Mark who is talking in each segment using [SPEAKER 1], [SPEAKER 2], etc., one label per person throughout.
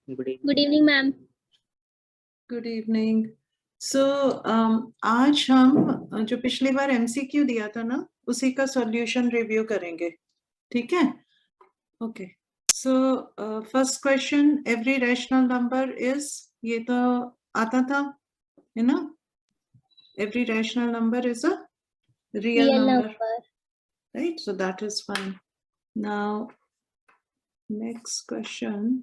[SPEAKER 1] Good evening, ma'am.
[SPEAKER 2] Good evening. So आज हम जो पिछली बार एमसीक्यू दिया था ना उसी का सॉल्यूशन रिव्यू करेंगे. ठीक है? Okay. So first question, every rational number is, ये तो आता था है ना? Every rational number is a real number, right? So that is fine. Now next question,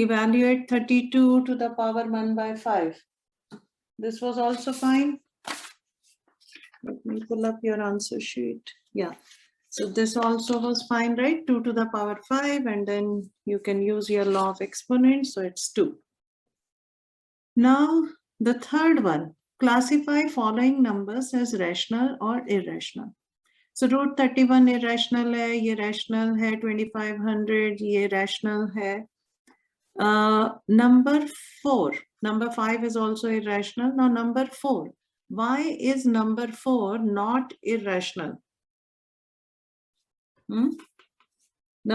[SPEAKER 2] evaluate 32 to the power 1 by 5. This was also fine. Let me pull up your answer sheet. Yeah. So this also was fine, right? 2 to the power 5, and then you can use your law of exponents. So it's 2. Now, the third one, classify following numbers as rational or irrational. So root 31 irrational hai, ye rational hai, 2500 ye rational hai. Number 4, number 5 is also irrational. Now number 4, why is number 4 not irrational?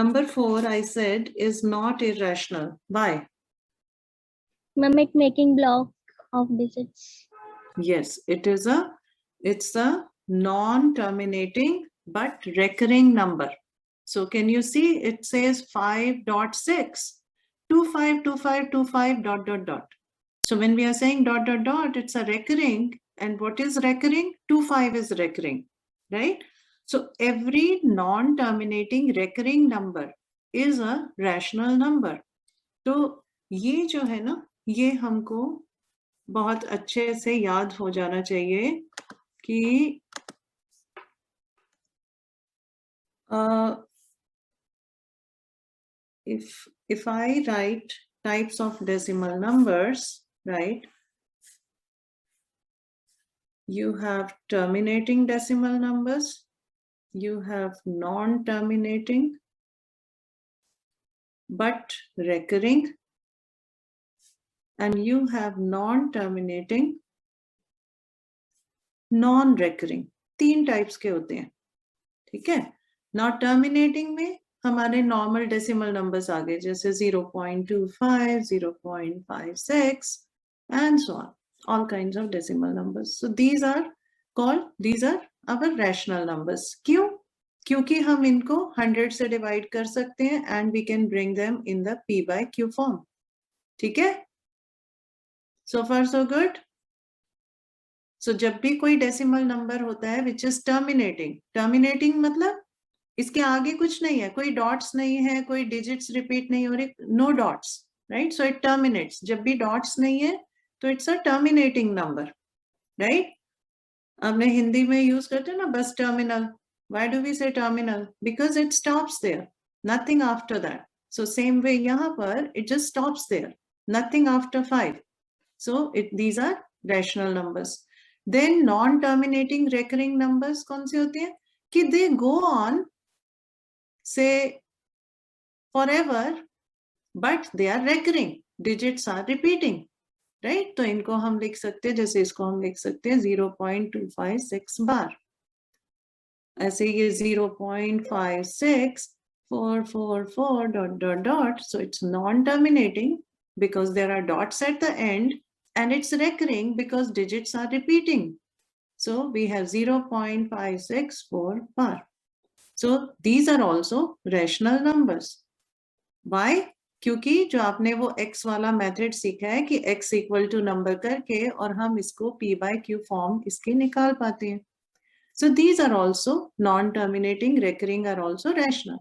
[SPEAKER 2] Number 4, I said, is not irrational. Why?
[SPEAKER 1] Ma'am, it's making block of digits.
[SPEAKER 2] Yes, it's a non-terminating but recurring number. So can you see it says 5.6, 252525 dot dot dot. So when we are saying dot dot dot, it's a recurring. And what is recurring? 25 is recurring, right? So every non-terminating recurring number is a rational number. तो ये जो है ना, ये हमको बहुत अच्छे से याद हो जाना चाहिए कि if I write types of decimal numbers, right? You have terminating decimal numbers, you have non-terminating but recurring, and you have non-terminating non-recurring. 3 types के होते हैं. ठीक है? नॉट टर्मिनेटिंग में हमारे नॉर्मल डेसिमल नंबर्स आ गए, जैसे 0.25, 0.56 and so on, all kinds of decimal numbers. So these are our rational numbers. क्यों? क्योंकि हम इनको 100 से डिवाइड कर सकते हैं and we can bring them in the p by q form. ठीक है? So far so good. So जब भी कोई डेसिमल नंबर होता है which is terminating मतलब इसके आगे कुछ नहीं है, कोई डॉट्स नहीं है, कोई डिजिट्स रिपीट नहीं हो रही, no dots, right? So it terminates. जब भी डॉट्स नहीं है तो it's a terminating number, right? आपने हिंदी में यूज करते हैं ना bus terminal. Why do we say terminal? Because it stops there, nothing after that. So same way यहाँ पर it just stops there, nothing after 5. So these are rational numbers. Then non terminating recurring numbers कौन से होते हैं कि दे go on say forever, but they are recurring, digits are repeating, right? तो इनको हम लिख सकते हैं, जैसे इसको हम लिख सकते हैं 0.256 बार. ऐसे ये 0.56 444 dot dot dot. So it's non-terminating because there are dots at the end, and it's recurring because digits are repeating. So we have 0.564 bar. So these are also rational numbers. Why? क्योंकि जो आपने वो x वाला method सीखा है कि x equal to number करके और हम इसको p by q फॉर्म इसके निकाल पाते हैं. So these are also non-terminating, recurring are also rational.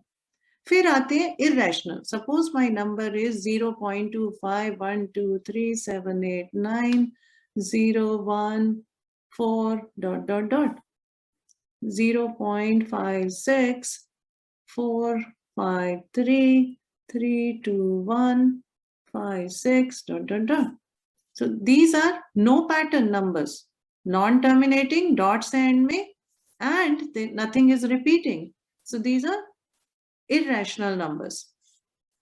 [SPEAKER 2] फिर आते हैं irrational. Suppose my number is 0.2512378901 dot dot dot. 0.56 453 321 56 dot dot dot. So these are no pattern numbers, non-terminating, dots end में, and nothing is repeating. So these are irrational numbers.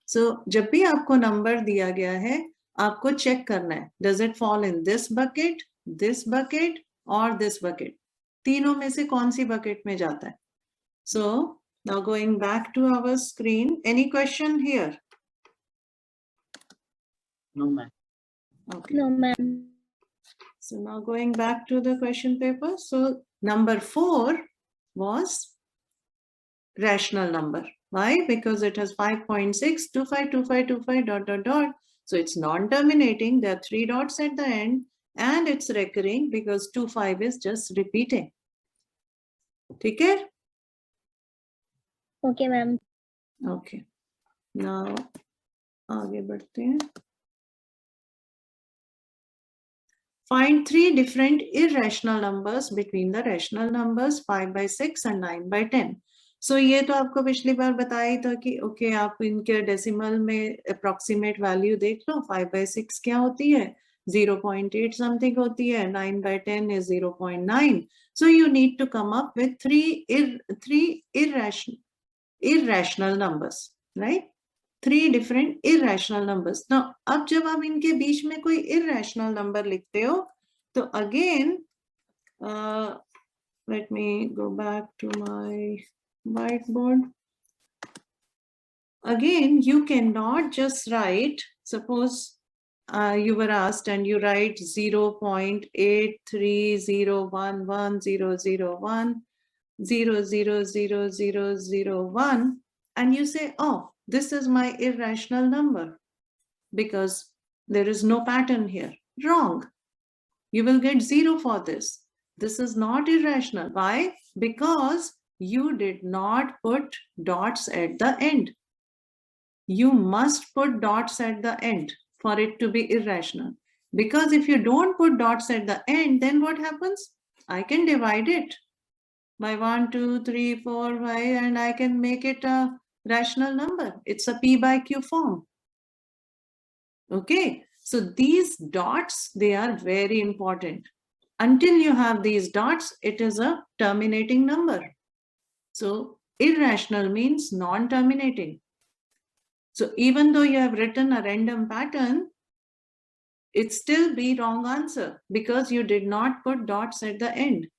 [SPEAKER 2] So जब भी आपको number दिया गया है आपको check करना है, does it fall in this bucket or this bucket? तीनों में से कौन सी bucket में जाता है? So now going back to our screen, any question here?
[SPEAKER 3] No, ma'am.
[SPEAKER 2] Okay.
[SPEAKER 1] No, ma'am.
[SPEAKER 2] So now going back to the question paper. So number 4 was rational number. Why? Because it has 5.6, 25, 25, 25, dot, dot, dot. So it's non-terminating. There are 3 dots at the end and it's recurring because 25 is just repeating. Okay?
[SPEAKER 1] Okay, ma'am.
[SPEAKER 2] Okay. Now, आगे बढ़ते हैं. Find 3 different irrational numbers between the rational numbers 5 by 6 and 9 by 10. So ये तो आपको पिछली बार बताया ही था कि okay आप इनके decimal में approximate value देख लो. 5 by 6 क्या होती है? 0.8 something होती है. 9 by 10 is 0.9. So you need to come up with three irrational numbers, right? 3 different irrational numbers. Now, अब जब आप इनके बीच में कोई irrational number लिखते हो, तो again, let me go back to my whiteboard. Again, you cannot just write, suppose you were asked and you write 0.830110001, 0000001, and you say, oh, this is my irrational number because there is no pattern here. Wrong. You will get 0 for this. This is not irrational. Why? Because you did not put dots at the end. You must put dots at the end for it to be irrational. Because if you don't put dots at the end, then what happens? I can divide it by 1, 2, 3, 4, 5, and I can make it a rational number. It's a P by Q form. Okay, so these dots, they are very important. Until you have these dots, it is a terminating number. So irrational means non-terminating. So even though you have written a random pattern, it still be wrong answer because you did not put dots at the end.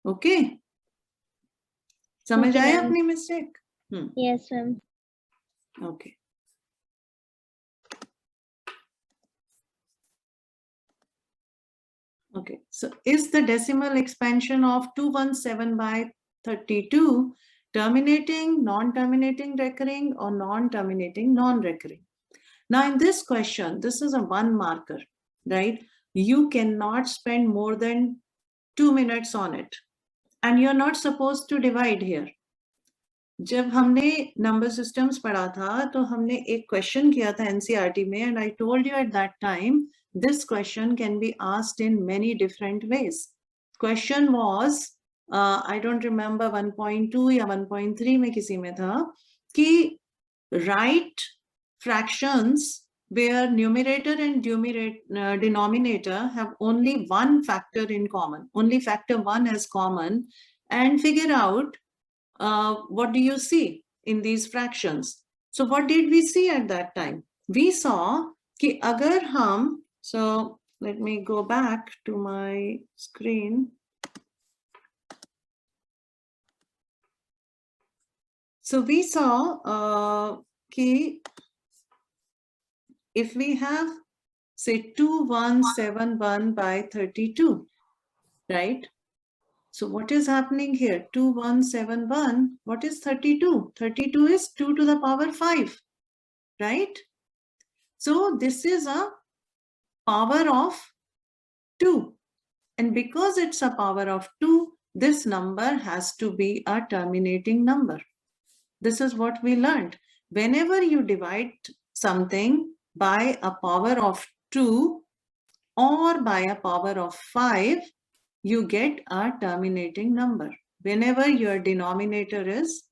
[SPEAKER 2] Okay. समझ आया अपनी mistake?
[SPEAKER 1] Yes, ma'am.
[SPEAKER 2] Okay. Okay, so is the decimal expansion of 217 by 32 terminating, non-terminating, recurring, or non-terminating, non-recurring? Now in this question, this is a 1 marker, right? You cannot spend more than 2 minutes on it. And you're not supposed to divide here. जब हमने number systems पढ़ा था, तो हमने एक question किया था NCERT में, and I told you at that time, this question can be asked in many different ways. Question was, I don't remember 1.2 या 1.3 में किसी में था, कि write fractions where numerator and denominator have only one factor in common, only factor 1 is common, and figure out what do you see in these fractions. So what did we see at that time? We saw कि अगर हम, so let me go back to my screen. So we saw कि if we have say 2171 by 32, right? So what is happening here? 2171, what is 32? 32 is 2 to the power 5, right? So this is a power of 2. And because it's a power of 2, this number has to be a terminating number. This is what we learned. Whenever you divide something by a power of 2 or by a power of 5, you get a terminating number. Whenever your denominator is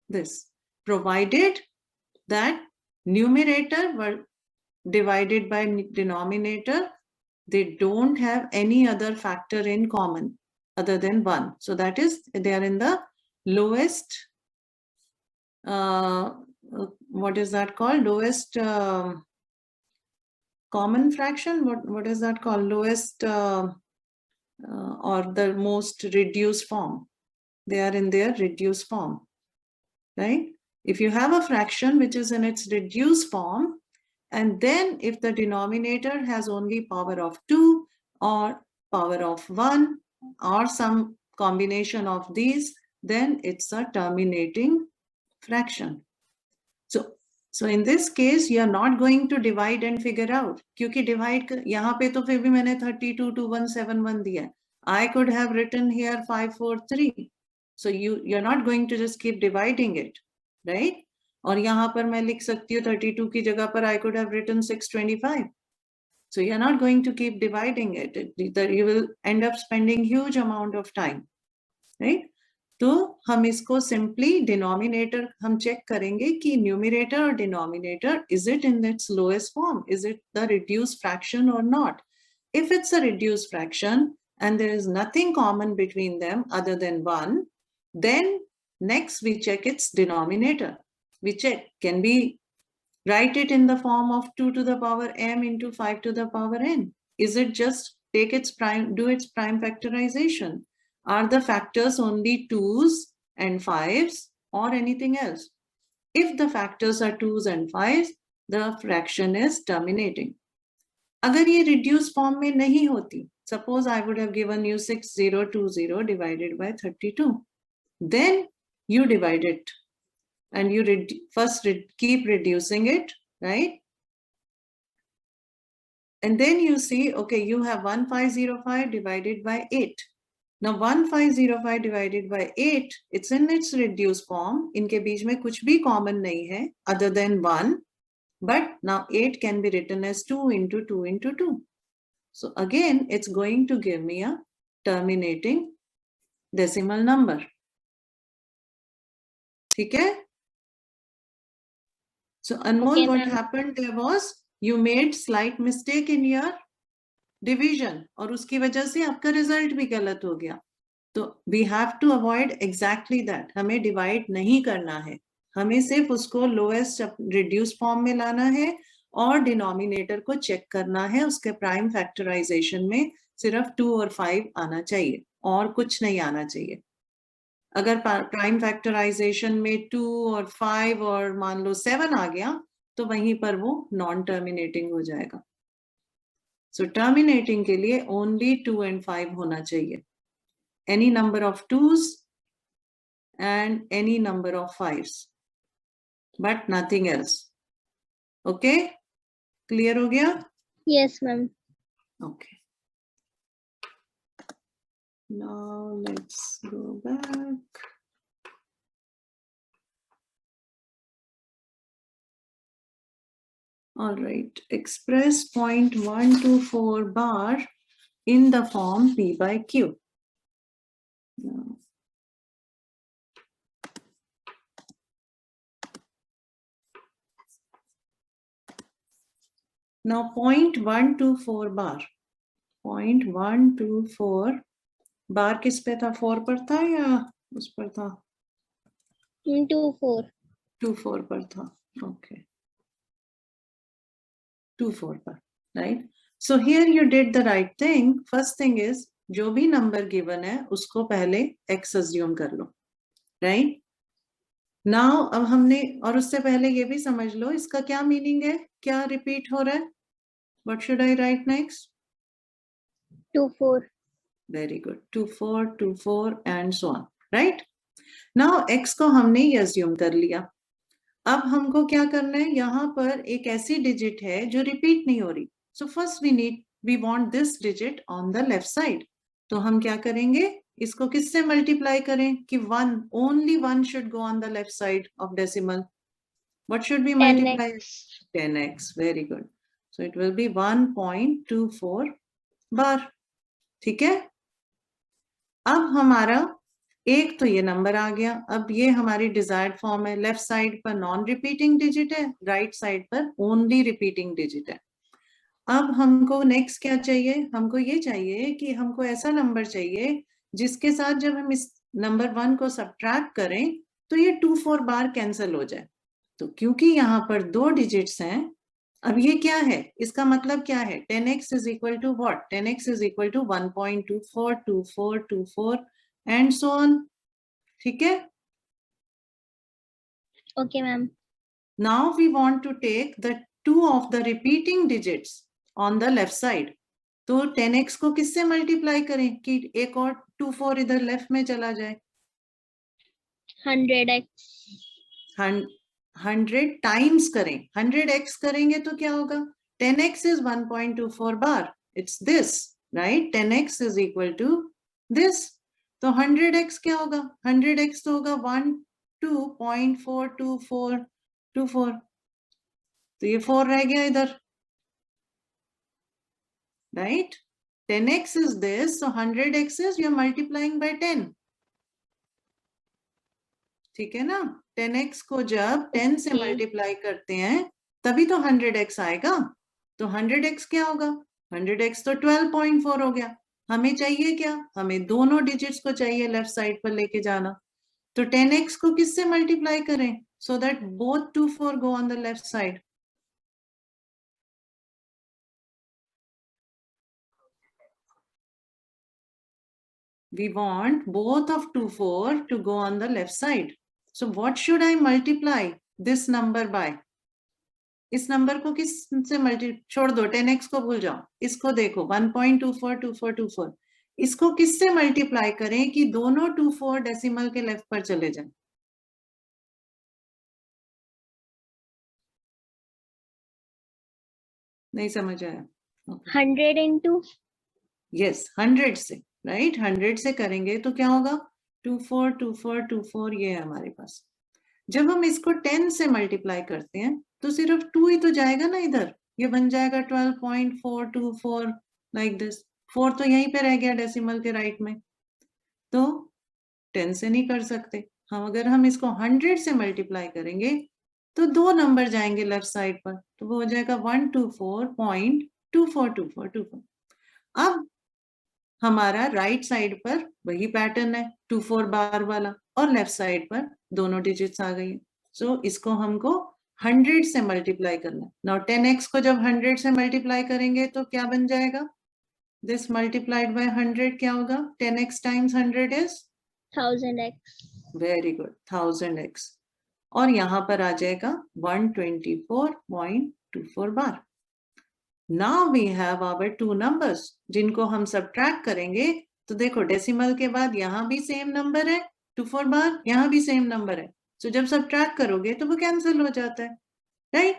[SPEAKER 2] this, provided that numerator were divided by denominator, they don't have any other factor in common other than 1. So that is, they are in the lowest, what is that called? Lowest common fraction? What is that called? Lowest or the most reduced form. They are in their reduced form, right? If you have a fraction which is in its reduced form, And then if the denominator has only power of 2 or power of 1 or some combination of these, then it's a terminating fraction. So in this case, you are not going to divide and figure out. क्योंकि divide यहाँ पे तो फिर भी मैंने 322171 दिया है. I could have written here 543. So you're not going to just keep dividing it, right? और यहाँ पर मैं लिख सकती हूँ 32 की जगह पर I could have written 625. So you're not going to keep dividing it. You will end up spending huge amount of time, right? तो हम इसको सिंपली डिनोमिनेटर हम चेक करेंगे कि न्यूमरेटर और denominator is it in its lowest form, is it the reduced fraction or not. If it's a reduced fraction and there is nothing common between them other than 1, then next we check its denominator. We check, can we write it in the form of 2 to the power m into 5 to the power n? Is it just take its prime, do its prime factorization? Are the factors only 2s and 5s or anything else? If the factors are 2s and 5s, the fraction is terminating. अगर ये reduced form में नहीं होती, suppose I would have given you 6020 divided by 32. Then you divide it and you first keep reducing it, right? And then you see, okay, you have 1505 divided by 8. Now 1505 divided by 8, it's in its reduced form. इनके बीच में कुछ भी common नहीं है other than 1. But now 8 can be written as 2 into 2 into 2. So again, it's going to give me a terminating decimal number. ठीक है? So Anmol,
[SPEAKER 1] Okay,
[SPEAKER 2] what
[SPEAKER 1] ma'am.
[SPEAKER 2] happened there was you made slight mistake in your division और उसकी वजह से आपका result भी गलत हो गया. तो we have to avoid exactly that. हमें divide नहीं करना है. हमें सिर्फ उसको lowest reduced form में लाना है और denominator को check करना है. उसके prime factorization में सिर्फ 2 और 5 आना चाहिए और कुछ नहीं आना चाहिए. अगर prime factorization में 2 और 5 और मान लो 7 आ गया तो वहीं पर वो non terminating हो जाएगा. So terminating के लिए only 2 and 5 होना चाहिए. Any number of 2s and any number of 5s, but nothing else. Okay? Clear हो गया?
[SPEAKER 1] Yes, ma'am.
[SPEAKER 2] Okay. Now let's go back. All right. Express 0.124 bar in the form P by Q. Now 0.124 bar. 0.124 बार किस पे था? 4 पर था या उस पर था?
[SPEAKER 1] 24.
[SPEAKER 2] 24 पर था. Okay. 24 पर, right? So here you did the right thing. First thing is जो भी number given है उसको पहले x assume कर लो, right? Now अब हमने और उससे पहले ये भी समझ लो इसका क्या meaning है, क्या repeat हो रहा है? What should I write next?
[SPEAKER 1] 24.
[SPEAKER 2] Very good. 24, 24 and so on, right? Now x को हमने ये assume कर लिया. अब हमको क्या करना है? यहाँ पर एक ऐसी डिजिट है जो रिपीट नहीं हो रही. So first we want this digit on the left side. तो हम क्या करेंगे? इसको किससे मल्टीप्लाई करें कि only one should go on the left side of decimal. What should we multiply? 10x. Very good. So it will be 1.24 bar. ठीक है? अब हमारा एक तो ये नंबर आ गया. अब ये हमारी डिजायर्ड फॉर्म है. लेफ्ट साइड पर नॉन रिपीटिंग डिजिट है, राइट साइड पर ओनली रिपीटिंग डिजिट है. अब हमको नेक्स्ट क्या चाहिए? हमको ये चाहिए कि हमको ऐसा नंबर चाहिए जिसके साथ जब हम इस नंबर 1 को सब्ट्रैक्ट करें तो ये 24 बार कैंसिल हो जाए. तो क्योंकि यहाँ पर 2 डिजिट्स हैं, अब ये क्या है? इसका मतलब क्या है? 10x is equal to what? 10x is equal to 1.24, 24, 24 and so on. ठीक है?
[SPEAKER 1] Okay, ma'am.
[SPEAKER 2] Now we want to take the 2 of the repeating digits on the left side. तो 10x को किससे मल्टीप्लाई करें कि एक और 2 4 इधर लेफ्ट में चला जाए?
[SPEAKER 1] 100x
[SPEAKER 2] 100 टाइम्स करें. 100x करेंगे तो क्या होगा? 10x is 1.24 bar. It's this, right? 10x is equal to this. तो 100x क्या होगा? 100x तो होगा 12.42424. तो ये 4 रह गया इधर, right? 10x is this, so 100x is you're multiplying by 10. ठीक है ना? 10x को जब 10 से मल्टीप्लाई करते हैं तभी तो 100x आएगा. तो 100x क्या होगा? 100x तो 12.4 हो गया. हमें चाहिए क्या? हमें दोनों डिजिट्स को चाहिए लेफ्ट साइड पर लेके जाना. तो 10x को किससे मल्टीप्लाई करें so that both 2 4 go on the left side? We want both of 2 4 to go on the left side. So what should I multiply this number by? इस नंबर को किस से मल्टी छोड़ दो, 10x को भूल जाओ. इसको देखो 1.242424. इसको किससे मल्टीप्लाई करें कि दोनों 2 4 डेसिमल के लेफ्ट पर चले जाएं? नहीं समझ आया?
[SPEAKER 1] 100 into
[SPEAKER 2] यस 100 से, राइट? 100 से करेंगे तो क्या होगा? 2 4 2 4 2 4 ये है हमारे पास. जब हम इसको 10 से मल्टीप्लाई करते हैं तो सिर्फ 2 ही तो जाएगा ना इधर. ये बन जाएगा 12.424 लाइक दिस. 4 तो यहीं पे रह गया डेसिमल के राइट में. तो 10 से नहीं कर सकते हम. अगर हम इसको 100 से मल्टीप्लाई करेंगे तो 2 नंबर जाएंगे लेफ्ट साइड पर. तो वो हो जाएगा 124.242424. अब हमारा राइट साइड पर वही पैटर्न है 2 4 बार वाला और लेफ्ट साइड पर दोनों डिजिट्स आ गई. सो इसको हमको 100 से मल्टीप्लाई करना है. नाउ 10x को जब 100 से मल्टीप्लाई करेंगे तो क्या बन जाएगा? दिस मल्टीप्लाइड बाय 100 क्या होगा? 10x times 100 is
[SPEAKER 1] 1000x.
[SPEAKER 2] Very good, 1000x. और यहां पर आ जाएगा 124.24 बार. Now we have our 2 numbers जिनको हम सब्ट्रैक्ट करेंगे. तो देखो डेसिमल के बाद यहाँ भी सेम नंबर है 2 4 बार, यहाँ भी सेम नंबर है. So जब सब्ट्रैक्ट करोगे तो वो कैंसिल हो जाता है, right?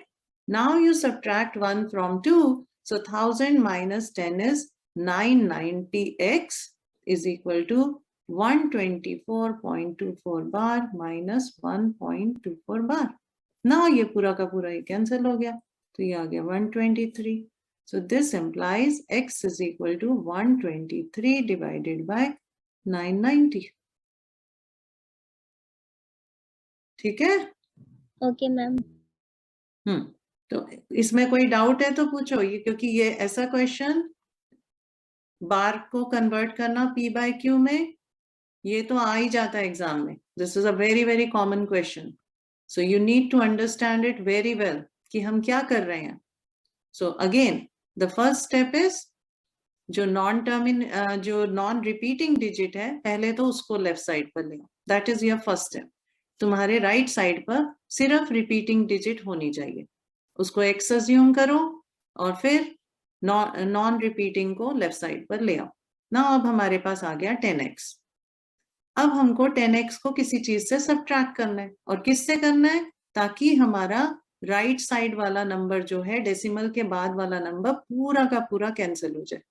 [SPEAKER 2] Now you subtract 1 from 2. So 1000 minus 10 is 990x is equal to 124.24 bar minus 1.24 bar. Now ये पूरा का पूरा ये कैंसिल हो गया. तो ये आ गया 123. So this implies x is equal to 123 divided by 990. ठीक है?
[SPEAKER 1] Okay, ma'am.
[SPEAKER 2] तो इसमें कोई डाउट है तो पूछो. ये क्योंकि ये ऐसा क्वेश्चन बार को कन्वर्ट करना p by q में ये तो आ ही जाता है एग्जाम में. This is a very very common question. So you need to understand it very well कि हम क्या कर रहे हैं. So again the first step is जो नॉन रिपीटिंग डिजिट है पहले तो उसको लेफ्ट साइड पर ले. That is your first step. तुम्हारे राइट साइड पर सिर्फ रिपीटिंग डिजिट होनी चाहिए. उसको x अज्यूम करो और फिर नॉन रिपीटिंग को लेफ्ट साइड पर ले आओ. ना अब हमारे पास आ गया 10x. अब हमको 10x को किसी चीज से सब्ट्रैक्ट करना है. और किससे करना है? ताकि हमारा राइट साइड वाला नंबर जो है डेसिमल के बाद वाला नंबर पूरा का पूरा कैंसिल हो जाए.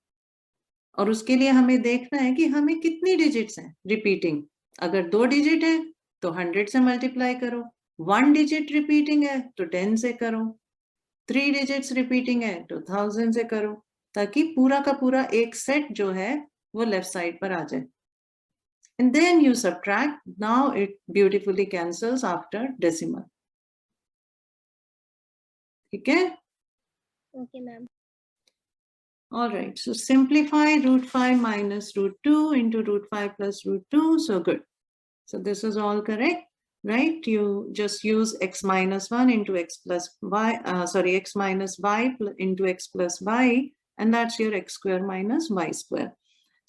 [SPEAKER 2] और उसके लिए हमें देखना है कि हमें कितनी डिजिट्स हैं रिपीटिंग. अगर 2 डिजिट है तो 100 से मल्टीप्लाई करो. 1 डिजिट रिपीटिंग है तो 10 से करो. 3 डिजिट्स रिपीटिंग है तो 1000 से करो. ताकि पूरा का पूरा एक सेट जो है वो लेफ्ट साइड पर आ जाए. And then you subtract. Now it beautifully cancels after decimal. Okay?
[SPEAKER 1] Okay, ma'am.
[SPEAKER 2] All right. So simplify root 5 minus root 2 into root 5 plus root 2. So good. So this is all correct, right? You just use x minus 1 into x plus y, x minus y into x plus y, and that's your x square minus y square.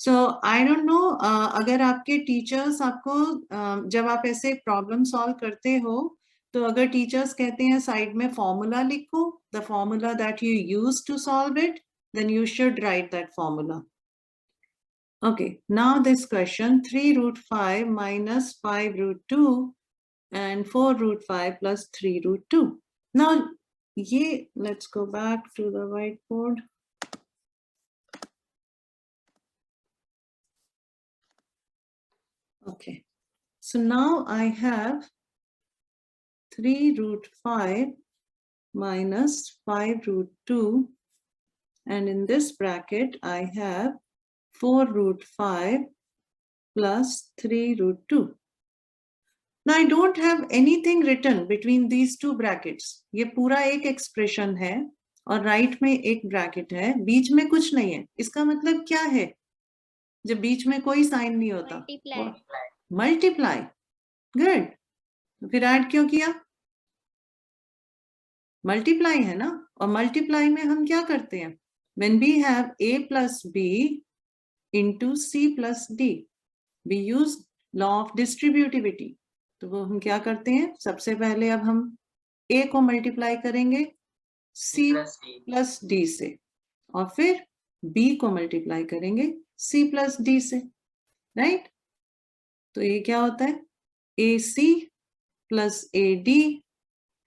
[SPEAKER 2] So I don't know, अगर आपके teachers आपको जब आप ऐसे problem solve करते हो तो अगर टीचर्स कहते हैं साइड में फॉर्मूला लिखो, the formula that you use to solve it, then you should write that formula. Okay, now this question, 3 root 5 minus 5 root 2 and 4 root 5 plus 3 root 2. Now, let's go back to the whiteboard. Okay, so now I have 3 root 5 minus 5 root 2, and in this bracket I have 4 root 5 plus 3 root 2. Now I don't have anything written between these two brackets. ये पूरा एक expression है और right में एक bracket है, बीच में कुछ नहीं है. इसका मतलब क्या है जब बीच में कोई साइन नहीं होता? मल्टीप्लाई. गुड. फिर ऐड क्यों किया? मल्टीप्लाई है ना. और मल्टीप्लाई में हम क्या करते हैं? When we have a plus b into c plus d, we use law of distributivity. तो वो हम क्या करते हैं? सबसे पहले अब हम a को मल्टीप्लाई करेंगे c plus d से, और फिर b को मल्टीप्लाई करेंगे c plus d से, राइट? तो ये क्या होता है? ac plus ad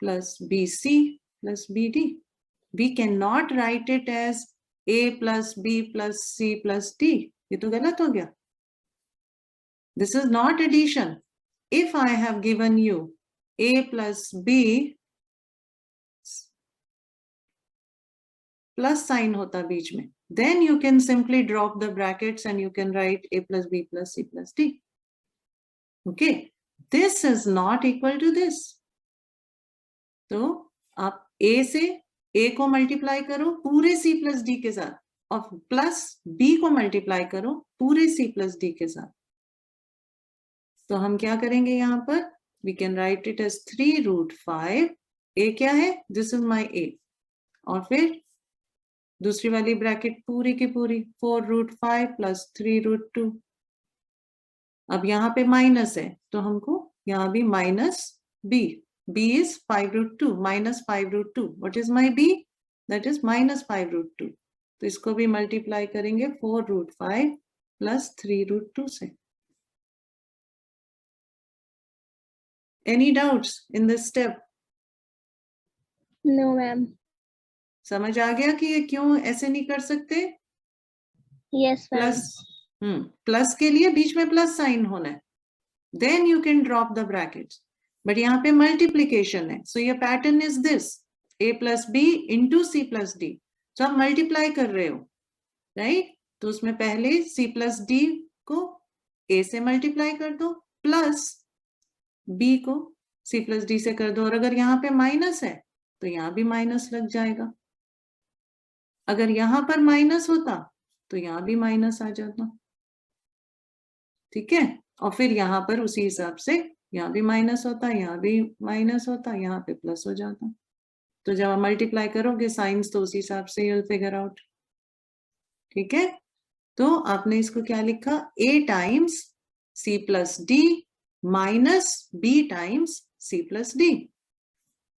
[SPEAKER 2] plus bc plus bd. We cannot write it as a plus b plus c plus d. ये तो गलत हो गया. This is not addition. If I have given you a plus b, plus sign होता बीच में, then you can simply drop the brackets and you can write a plus b plus c plus d. Okay, this is not equal to this. तो आप a से a को multiply करो पूरे c plus d के साथ, और plus b को मल्टीप्लाई करो पूरे c प्लस d के साथ. तो हम क्या करेंगे यहाँ पर? We can write it as 3 root 5. a क्या है? This is my a. और फिर दूसरी वाली ब्रैकेट पूरी की पूरी 4 root 5 plus 3 root 2. अब यहाँ पे माइनस है तो हमको यहाँ भी minus b. b is 5 root 2 minus 5 root 2. What is my b? That is minus 5 root 2. तो इसको भी मल्टीप्लाई करेंगे 4 root 5 plus 3 root 2 से. Any doubts in this step?
[SPEAKER 1] No, ma'am.
[SPEAKER 2] समझ आ गया कि ये क्यों ऐसे नहीं कर सकते?
[SPEAKER 1] Yes, ma'am.
[SPEAKER 2] प्लस के लिए बीच में प्लस साइन होना है. Then you can drop the brackets. But यहाँ पे मल्टीप्लीकेशन है, सो ये pattern is this, a plus b into c plus d. तो आप मल्टीप्लाई कर रहे हो, राइट? तो उसमें पहले c plus d को a से मल्टीप्लाई कर दो, प्लस b को c plus d से कर दो. और अगर यहाँ पे माइनस है तो यहाँ भी माइनस लग जाएगा. अगर यहाँ पर माइनस होता तो यहाँ भी माइनस आ जाता. ठीक है? और फिर यहाँ पर उसी हिसाब से यहाँ भी माइनस होता, यहाँ भी माइनस होता, यहाँ पे प्लस हो जाता. तो जब आप मल्टीप्लाई करोगे साइंस तो उसी हिसाब से you'll figure out. ठीक है? तो आपने इसको क्या लिखा? a times c plus d minus b times c plus d.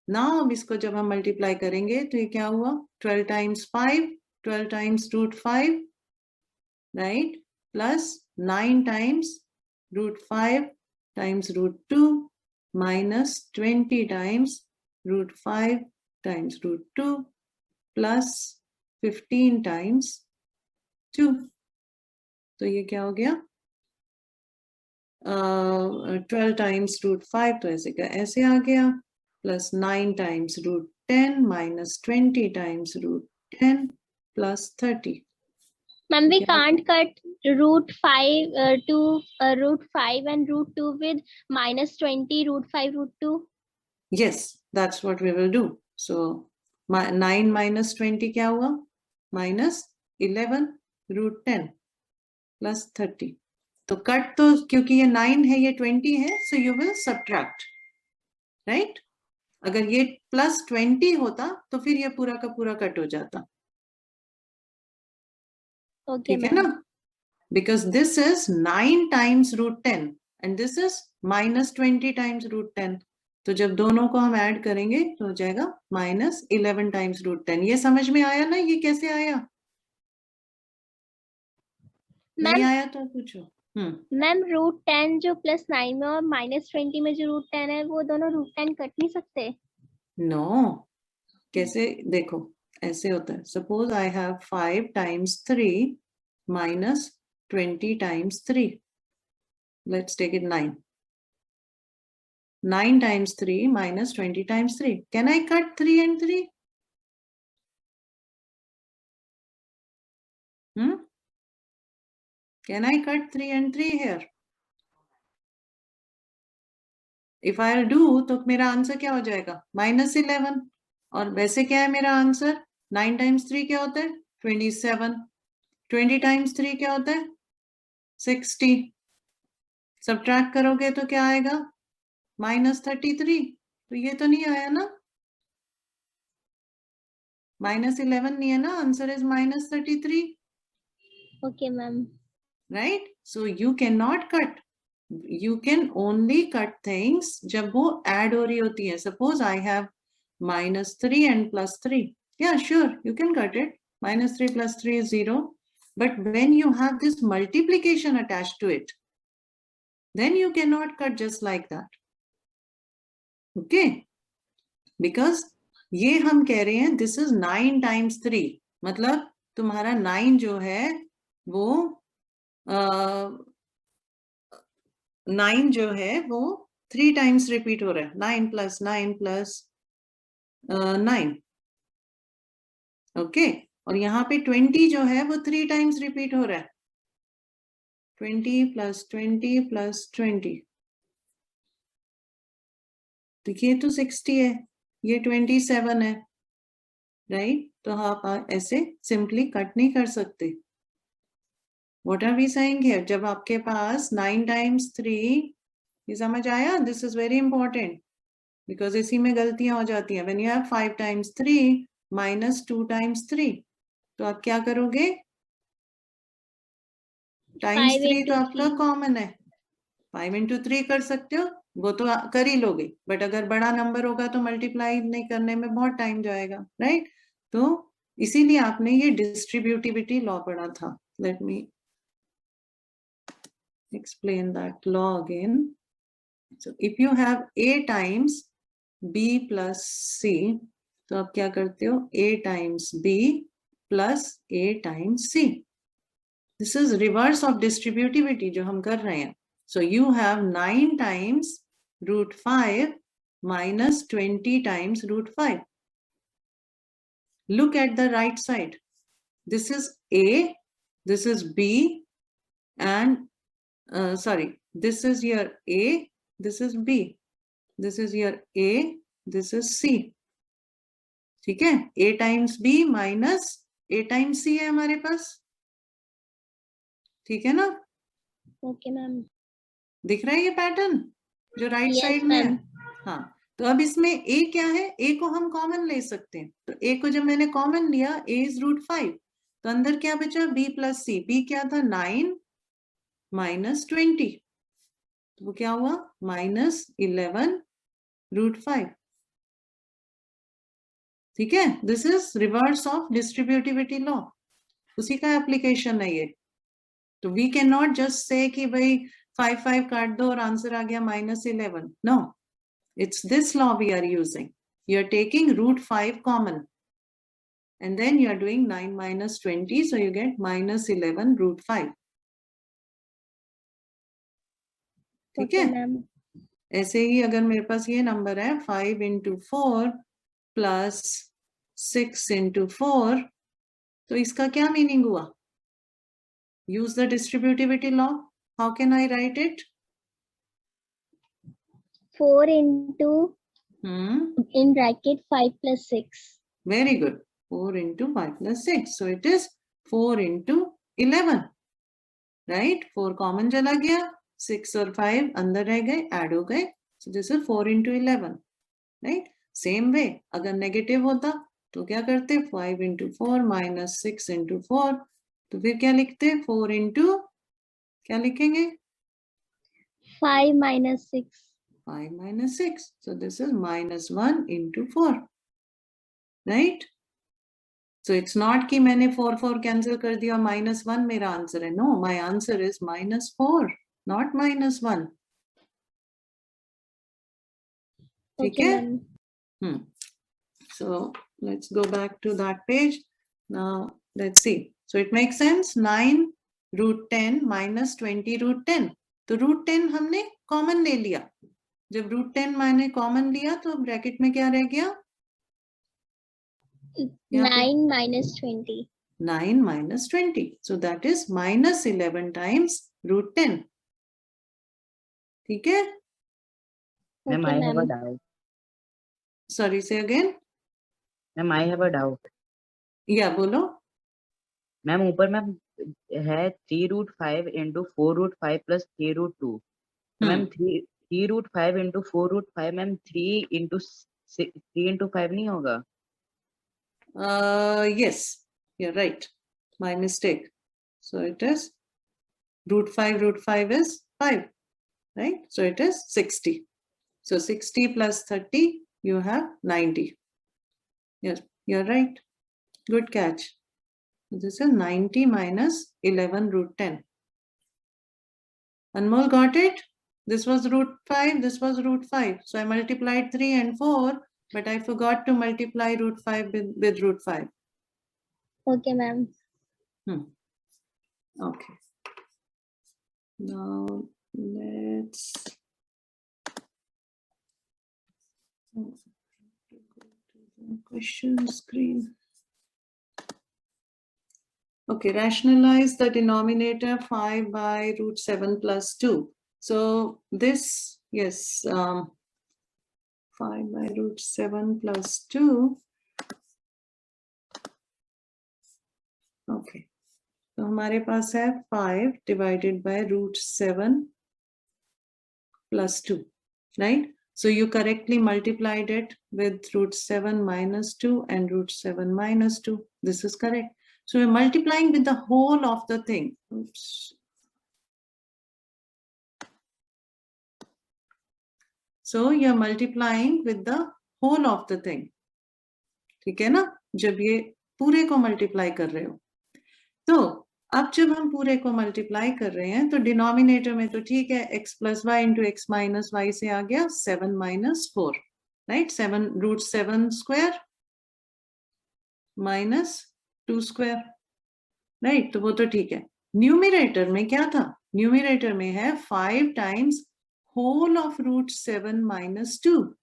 [SPEAKER 2] Now अब इसको जब हम मल्टीप्लाई करेंगे तो ये क्या हुआ? 12 times 5, 12 times root 5, right? Plus 9 times root 5 times root 2 minus 20 times root 5 times root 2 plus 15 times 2. तो ये क्या हो गया? 12 times root 5 तो ऐसे का ऐसे आ गया, plus 9 times root 10 minus 20 times root 10 plus 30.
[SPEAKER 1] Ma'am, we can't cut root 5 to root 5 and root 2 with minus 20 root 5 root 2.
[SPEAKER 2] Yes, that's what we will do. So 9 minus 20 क्या हुआ? Minus 11 root 10 plus 30. तो cut तो क्योंकि ये 9 है ये 20 है, so you will subtract, right? अगर ये plus 20 होता तो फिर ये पूरा का पूरा कट हो जाता.
[SPEAKER 1] Okay,
[SPEAKER 2] ठीक है ना? Because this is 9 times root 10 and this is minus 20 times root 10. तो जब दोनों को हम ऐड करेंगे तो हो जाएगा -11 टाइम्स √10। ये समझ में आया ना? ये कैसे आया? नहीं
[SPEAKER 1] मैम
[SPEAKER 2] आया तो पूछो।
[SPEAKER 1] मैम √10 जो +9 में और -20 में जो √10 है वो दोनों √10 कट नहीं सकते?
[SPEAKER 2] नो, कैसे? देखो ऐसे होता है, suppose I have 5 times 3 -20 times 3, let's take it 9. 9 times 3 -20 times 3. Can I cut 3 and 3? Can I cut 3 and 3 here? If I'll do, तो मेरा आंसर क्या हो जाएगा? -11. और वैसे क्या है मेरा आंसर? 9 times 3 क्या होता है? 27. 20 times 3 क्या होता है? 60. सब्ट्रैक्ट करोगे तो क्या आएगा? -33. तो ये तो नहीं आया ना? -11 नहीं है ना? Answer is -33.
[SPEAKER 1] Okay ma'am.
[SPEAKER 2] Right? So you cannot cut. You can only cut things जब वो add हो रही होती है. Suppose I have -3 and +3. Yeah, sure, you can cut it. -3 + 3 is 0. But when you have this multiplication attached to it, then you cannot cut just like that. Okay? Because ये हम कह रहे हैं this is 9 times 3. मतलब तुम्हारा 9 जो है वो 9 जो है वो 3 टाइम्स रिपीट हो रहा है. 9 + 9 + 9. ओके. और यहाँ पे 20 जो है वो 3 टाइम्स रिपीट हो रहा है. 20 + 20 + 20. तो ये तो 60 है, ये 27 है. राइट? तो आप ऐसे सिंपली कट नहीं कर सकते. What are we saying here? जब आपके पास 9 times 3, ये समझ आया? This is very important. Because इसी में गलतियां हो जाती हैं. When you have 5 times 3 -2 times 3, तो आप क्या करोगे? टाइम्स 3 तो आपका कॉमन है. 5 into 3 कर सकते हो, वो तो कर ही लोगे. बट अगर बड़ा नंबर होगा तो मल्टीप्लाई नहीं करने में बहुत टाइम जाएगा. राइट? तो इसीलिए आपने ये डिस्ट्रीब्यूटिविटी लॉ पढ़ा था. Let me explain that law again. So if you have A times B plus C, तो आप क्या करते हो? A times B plus A times C. This is reverse of distributivity जो हम कर रहे हैं. So you have 9 times √5 minus 20 times √5. Look at the right side. This is A, this is B, and sorry, this is your A, this is B, this is your A, this is C. ठीक है? A times B minus A times C है हमारे पास. ठीक है ना?
[SPEAKER 1] Okay ma'am.
[SPEAKER 2] दिख रहा है ये पैटर्न जो राइट साइड में है? हाँ. तो अब इसमें A क्या है? A को हम कॉमन ले सकते हैं. तो A को जब मैंने कॉमन लिया, A is √5, तो अंदर क्या बचा? B plus C. B क्या था? 9 minus 20. तो वो क्या हुआ? -11 √5. ठीक है? This is reverse of distributivity law. उसी का एप्लीकेशन है ये. तो we can not just say कि भाई 5 काट दो और आंसर आ गया -11. No, it's this law we are using. You are taking √5 common and then you are doing 9 minus 20, so you get -11 √5. ठीक है? ऐसे ही अगर मेरे पास ये नंबर है 5 into 4 plus 6 into 4, तो इसका क्या मीनिंग हुआ? Use the distributivity law. How can I write it?
[SPEAKER 1] 4 into in bracket 5 plus 6.
[SPEAKER 2] Very good. 4 into 5 plus 6. So it is 4 into 11. Right? 4 common चला गया, 6 और 5 अंदर रह गए, ऐड हो गए. So this is 4 into 11. Right? Same way, अगर negative होता तो क्या करते? 5 into 4 minus 6 into 4. तो फिर क्या लिखते? 4 into क्या लिखेंगे?
[SPEAKER 1] 5 minus 6.
[SPEAKER 2] 5 minus 6. So this is minus 1 into 4. Right? So it's not कि मैंने 4 cancel कर दिया minus 1 मेरा answer है. No, my answer is minus 4, not minus 1.
[SPEAKER 1] Okay,
[SPEAKER 2] Okay?
[SPEAKER 1] ma'am.
[SPEAKER 2] So let's go back to that page. Now let's see. So it makes sense. 9 root 10 minus 20 root 10. तो root 10 हमने common ले लिया. जब root 10 मैंने common लिया तो bracket में क्या रह गया?
[SPEAKER 1] 9 minus 20.
[SPEAKER 2] 9 minus 20. So that is minus 11 times root 10. ठीक है?
[SPEAKER 3] Ma'am,
[SPEAKER 1] Okay,
[SPEAKER 3] I have a
[SPEAKER 1] ma'am.
[SPEAKER 3] doubt.
[SPEAKER 2] Sorry, say again.
[SPEAKER 3] Ma'am, I have a doubt.
[SPEAKER 2] Yeah, बोलो.
[SPEAKER 3] मैम ऊपर मैम है 3 root 5 into 4 root 5 plus 3 root 2. Ma'am 3 root 5 into 4 root 5 ma'am 3 into 5 नहीं होगा?
[SPEAKER 2] Yes, you're right. My mistake. So it is root 5 is 5, right? So it is 60. So 60 plus 30, you have 90. Yes, you're right. Good catch. This is 90 minus 11 root 10. Anmol got it? This was root 5, this was root 5. So I multiplied 3 and 4, but I forgot to multiply root 5 with root 5.
[SPEAKER 1] Okay, ma'am.
[SPEAKER 2] Okay. Now let's go to the question screen. Okay, rationalize the denominator 5 by root 7 plus 2. So this, yes, 5 by root 7 plus 2. Okay. So हमारे पास है 5 divided by root 7 plus 2, right? So you correctly multiplied it with root 7 minus 2 and root 7 minus 2. This is correct. So we're multiplying with the whole of the thing. Oops. So you're multiplying with the whole of the thing. ठीक है ना? जब ये पूरे को multiply कर रहे हो. तो अब जब हम पूरे को multiply कर रहे हैं तो denominator में तो ठीक है x plus y into x minus y से आ गया 7 minus 4, right? 7 root 7 square minus 2 square, right? तो वो तो ठीक है. Numerator में क्या था? Numerator में है 5 times whole of root 7 minus 2.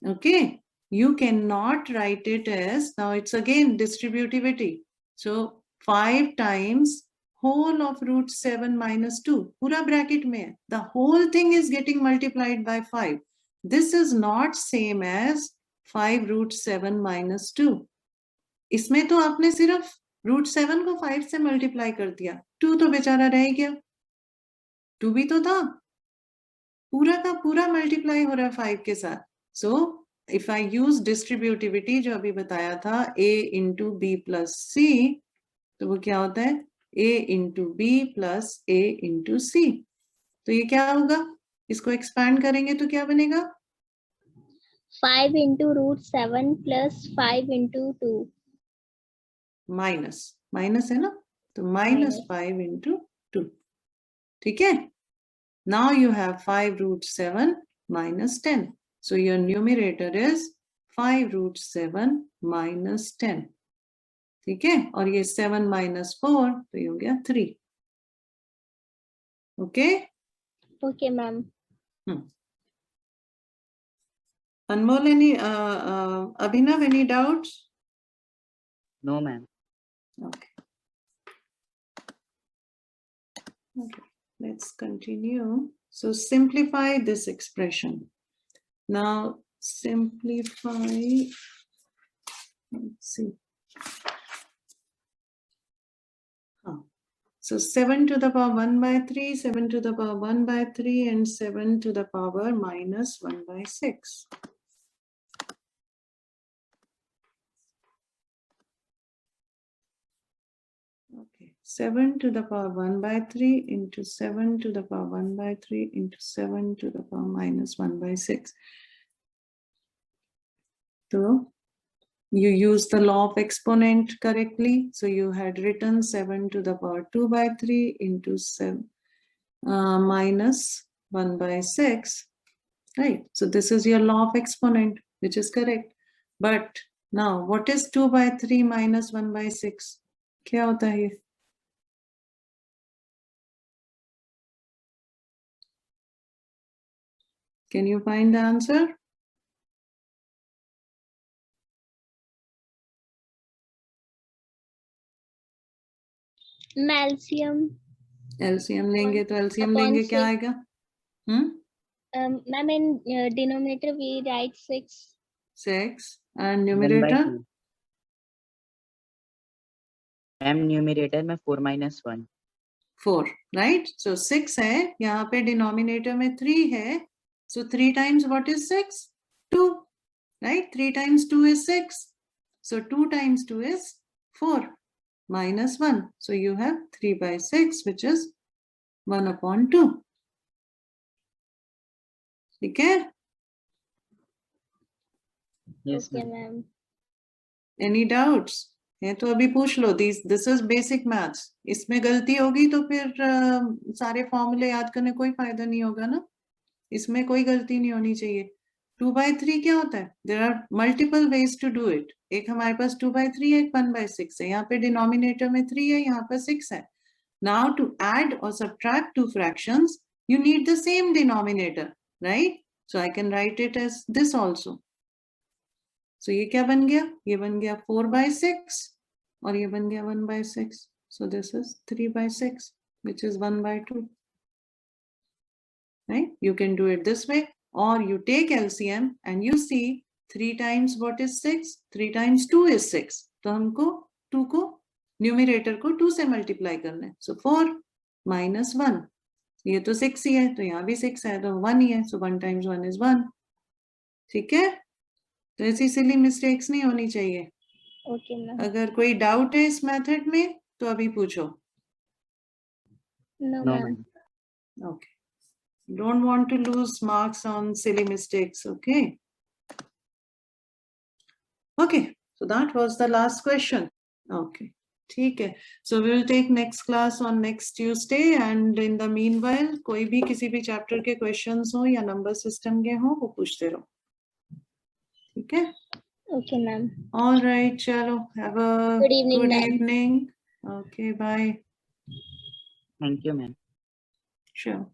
[SPEAKER 2] Okay, you cannot write it as, now it's again distributivity. So 5 times whole of root 7 minus 2. पूरा bracket में है. The whole thing is getting multiplied by 5. This is not same as 5 root 7 minus 2. इसमें तो आपने सिर्फ root 7 को 5 से multiply कर दिया. 2 तो बेचारा रह गया. 2 भी तो था. पूरा का पूरा multiply हो रहा है 5 के साथ. So if I use distributivity जो अभी बताया था a into b plus c, तो वो क्या होता है a into b plus a into c. तो ये क्या होगा? इसको expand करेंगे तो क्या बनेगा?
[SPEAKER 1] 5 into root 7 plus 5 into 2.
[SPEAKER 2] Minus है ना? तो minus 5 into 2. ठीक है? Now you have 5 root 7 minus 10. So your numerator is 5 root 7 minus 10. ठीक है? और ये 7 minus 4 तो ये हो गया 3. Okay?
[SPEAKER 1] Okay, ma'am.
[SPEAKER 2] Anmol, any Abhinav, any doubts?
[SPEAKER 3] No, ma'am.
[SPEAKER 2] Okay. Okay, let's continue. So simplify this expression. Now simplify, let's see. So 7 to the power 1 by 3, 7 to the power 1 by 3, and 7 to the power minus 1 by 6. Okay, 7 to the power 1 by 3 into 7 to the power 1 by 3 into 7 to the power minus 1 by 6. So you use the law of exponent correctly. So you had written 7 to the power 2 by 3 into 7 minus 1 by 6. Right. So this is your law of exponent, which is correct. But now what is 2 by 3 minus 1 by 6? क्या होता है ये? Can you find the answer?
[SPEAKER 1] LCM.
[SPEAKER 2] LCM लेंगे तो LCM
[SPEAKER 1] upon
[SPEAKER 2] लेंगे क्या
[SPEAKER 1] 6.
[SPEAKER 2] आएगा?
[SPEAKER 1] Ma'am, in denominator we write 6.
[SPEAKER 2] 6 and
[SPEAKER 3] 1 by
[SPEAKER 2] numerator
[SPEAKER 3] 2. Ma'am numerator में 4 minus 1.
[SPEAKER 2] 4, right? So 6 है, यहाँ पे denominator में 3 है. So 3 times what is 6? 2, right? 3 times 2 is 6. So 2 times 2 is 4 minus 1. So you have 3 by 6, which is 1 upon 2. ठीक है?
[SPEAKER 3] Yes,
[SPEAKER 1] Okay,
[SPEAKER 3] ma'am.
[SPEAKER 1] ma'am.
[SPEAKER 2] Any doubts? है तो अभी पूछ लो. This is basic maths. इसमें गलती होगी तो फिर सारे फॉर्मूले याद करने कोई फायदा नहीं होगा ना. इसमें कोई गलती नहीं होनी चाहिए. 2 by 3 क्या होता है? There are multiple ways to do it. एक हमारे पास 2 by 3 है, एक 1 by 6 है. यहाँ पे डिनोमिनेटर में 3 है, यहाँ पर 6 है. Now to add or subtract two fractions, you need the same denominator, right? So I can write it as this also. So ये क्या बन गया? ये बन गया 4 by 6 और ये बन गया 1 by 6. So this is 3 by 6, which is 1 by 2. Right? You can do it this way, or you take LCM and you see 3 times what is 6? 3 times 2 is 6. तो हमको 2 को न्यूमरेटर को 2 से मल्टीप्लाई करना है. So 4 minus 1. ये तो 6 ही है, तो यहाँ भी 6 है, तो 1 ही है. So 1 times 1 is 1. ठीक है? तो ऐसी सिली मिस्टेक्स नहीं होनी चाहिए.
[SPEAKER 1] Okay, ma'am.
[SPEAKER 2] अगर कोई डाउट है इस मेथड में तो अभी पूछो.
[SPEAKER 1] No,
[SPEAKER 3] No,
[SPEAKER 1] ma'am.
[SPEAKER 3] ma'am.
[SPEAKER 2] Okay. Don't want to lose marks on silly mistakes, okay? Okay, so that was the last question. Okay, ठीक है. So we will take next class on next Tuesday, and in the meanwhile, कोई भी किसी भी chapter के questions हो या number system के हो वो पूछते रहो. ठीक है?
[SPEAKER 1] Okay, ma'am.
[SPEAKER 2] All right, chalo. Have a
[SPEAKER 1] Good evening,
[SPEAKER 2] good
[SPEAKER 1] ma'am.
[SPEAKER 2] evening. Okay, bye.
[SPEAKER 3] Thank you, ma'am.
[SPEAKER 2] Sure.